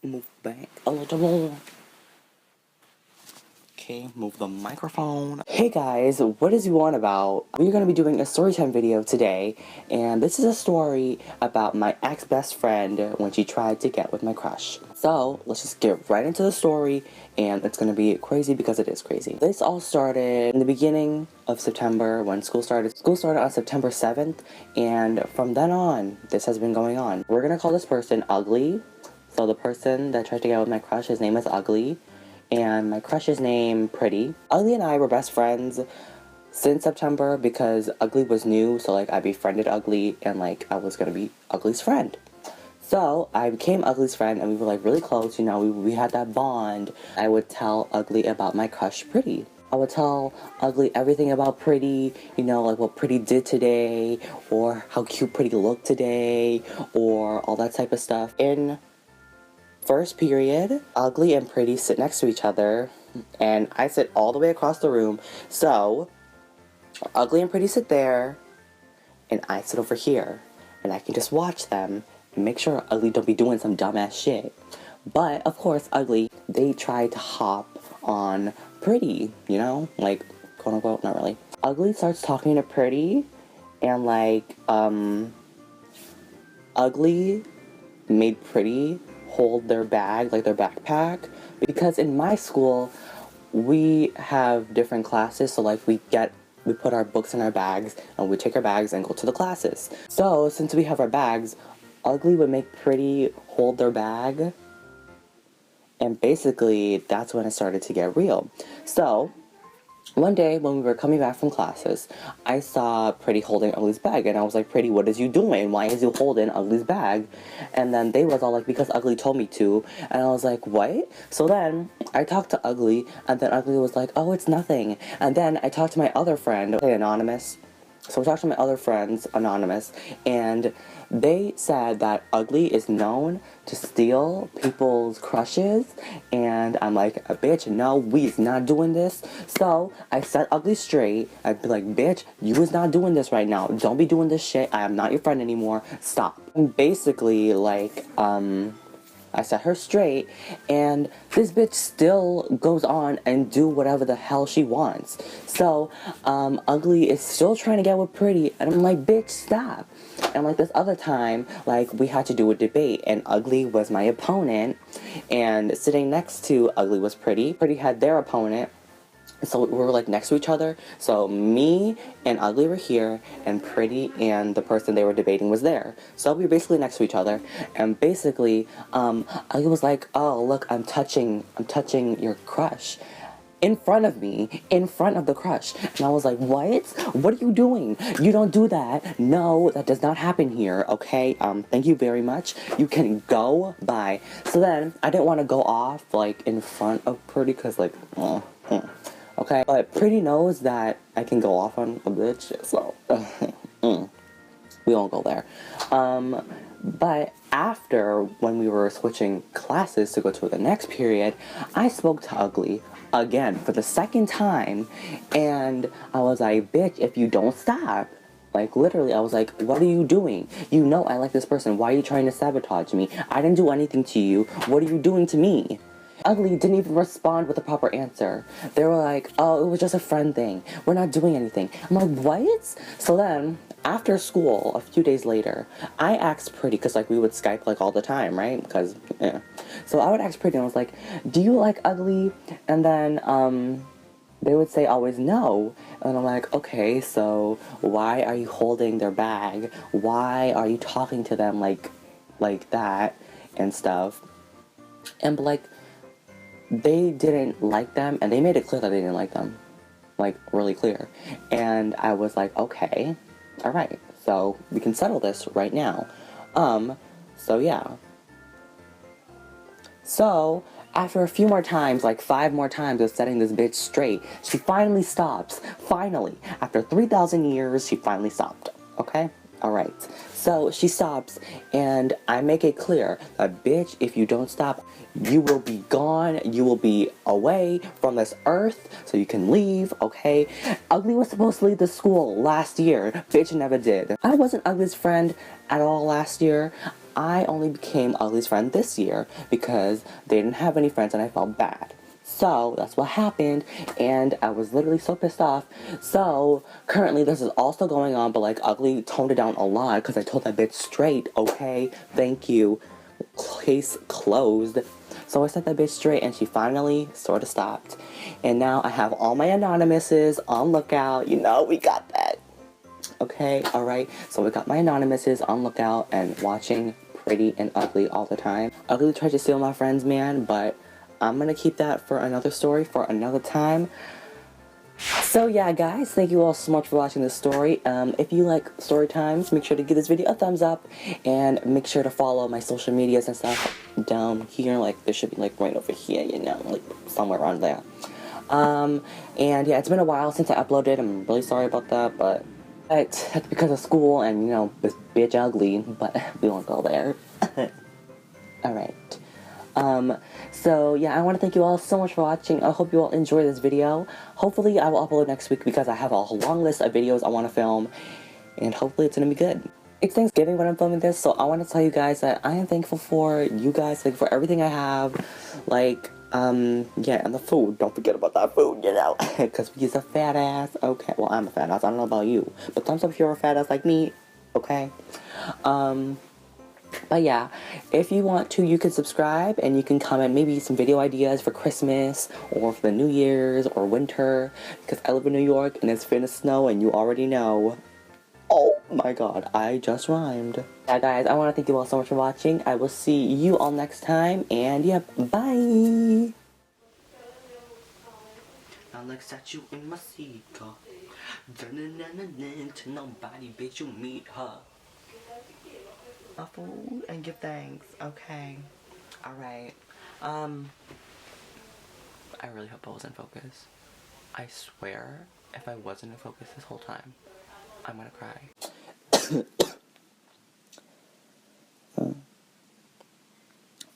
Move back a little more. Okay, move the microphone. Hey guys, what is you on about? We're going to be doing a storytime video today, and this is a story about my ex-best friend when she tried to get with my crush. So, let's just get right into the story, and it's going to be crazy because it is crazy. This all started in the beginning of September when school started. School started on September 7th, and from then on, this has been going on. We're going to call this person Ugly. So the person that tried to get with my crush, his name is Ugly. And my crush's name, Pretty. Ugly and I were best friends since September because Ugly was new, so, like, I befriended Ugly, and, like, I was gonna be Ugly's friend. So, I became Ugly's friend, and we were, like, really close, you know, we had that bond. I would tell Ugly about my crush, Pretty. I would tell Ugly everything about Pretty, you know, like what Pretty did today, or how cute Pretty looked today, or all that type of stuff. In first period, Ugly and Pretty sit next to each other, and I sit all the way across the room. So, Ugly and Pretty sit there, and I sit over here, and I can just watch them and make sure Ugly don't be doing some dumbass shit. But, of course, Ugly, they tried to hop on Pretty, you know? Like, quote unquote, not really. Ugly starts talking to Pretty, and, like, Ugly made Pretty hold their bag, like their backpack, because in my school we have different classes, so like we put our books in our bags and we take our bags and go to the classes. So since we have our bags, Ugly would make Pretty hold their bag, and basically that's when it started to get real. So one day, when we were coming back from classes, I saw Pretty holding Ugly's bag, and I was like, Pretty, what is you doing? Why is you holding Ugly's bag? And then they was all like, because Ugly told me to, and I was like, what? So then, I talked to Ugly, and then Ugly was like, oh, it's nothing. And then I talked to my other friend, Anonymous. So I talked to my other friends, Anonymous, and they said that Ugly is known to steal people's crushes, and I'm like, bitch, no, we is not doing this. So I set Ugly straight. I'd be like, bitch, you is not doing this right now. Don't be doing this shit. I am not your friend anymore. Stop. And basically, like, I set her straight, and this bitch still goes on and do whatever the hell she wants. So, Ugly is still trying to get with Pretty, and I'm like, bitch, stop. And like this other time, like, we had to do a debate, and Ugly was my opponent, and sitting next to Ugly was Pretty. Pretty had their opponent. So we were like next to each other. So me and Ugly were here, and Pretty and the person they were debating was there. So we were basically next to each other. And basically, Ugly was like, "Oh, look, I'm touching your crush." In front of me, in front of the crush. And I was like, what? What are you doing? You don't do that. No, that does not happen here, okay? Thank you very much. You can go. Bye. So then, I didn't want to go off, like, in front of Pretty, because, like, okay? But Pretty knows that I can go off on a bitch, so, we won't go there. But after, when we were switching classes to go to the next period, I spoke to Ugly again for the second time, and I was like, bitch, if you don't stop, like, literally, I was like, what are you doing? You know I like this person. Why are you trying to sabotage me? I didn't do anything to you. What are you doing to me? Ugly didn't even respond with a proper answer. They were like, oh, it was just a friend thing. We're not doing anything. I'm like, what? So then, after school, a few days later, I asked Pretty, because, like, we would Skype, like, all the time, right? Because, yeah. So I would ask Pretty, and I was like, do you like Ugly? And then, they would say always no. And I'm like, okay, so why are you holding their bag? Why are you talking to them like that and stuff? And, like, they didn't like them, and they made it clear that they didn't like them. Like, really clear. And I was like, okay, alright, so we can settle this right now. So yeah. So, after a few more times, like 5 more times of setting this bitch straight, she finally stops. Finally. After 3,000 years, she finally stopped. Okay? Alright. So, she stops, and I make it clear that, bitch, if you don't stop, you will be gone, you will be away from this earth, so you can leave, okay? Ugly was supposed to leave the school last year. Bitch never did. I wasn't Ugly's friend at all last year. I only became Ugly's friend this year because they didn't have any friends and I felt bad. So that's what happened, and I was literally so pissed off. So currently this is also going on, but like Ugly toned it down a lot because I told that bitch straight, okay, thank you, case closed. So I set that bitch straight and she finally sort of stopped. And now I have all my anonymouses on lookout. You know, we got that. Okay, alright. So we got my anonymouses on lookout and watching Pretty and Ugly all the time. Ugly tried to steal my friends, man, but I'm gonna keep that for another story for another time. So yeah, guys, thank you all so much for watching this story. If you like story times, make sure to give this video a thumbs up and make sure to follow my social medias and stuff down here. Like, there should be like right over here, you know, like somewhere around there. And yeah, it's been a while since I uploaded. I'm really sorry about that, but that's because of school and, you know, this bitch Ugly, but we won't go there. Alright. So yeah, I want to thank you all so much for watching. I hope you all enjoy this video. Hopefully I will upload next week because I have a long list of videos I want to film, and hopefully it's gonna be good. It's Thanksgiving when I'm filming this, so I want to tell you guys that I am thankful for you guys, like, for everything I have, like, yeah, and the food. Don't forget about that food, you know, because he's a fat ass. Okay, well, I'm a fat ass. I don't know about you, but thumbs up if you're a fat ass like me. Okay. But yeah, if you want to, you can subscribe and you can comment maybe some video ideas for Christmas or for the New Year's or winter, because I live in New York and it's finna snow and you already know. Oh my god, I just rhymed. Yeah, guys, I want to thank you all so much for watching. I will see you all next time, and yeah, bye! I like statue in my seat, to nobody, bitch, you meet her. A food and give thanks. Okay. Alright. I really hope I was in focus. I swear, if I wasn't in focus this whole time, I'm gonna cry.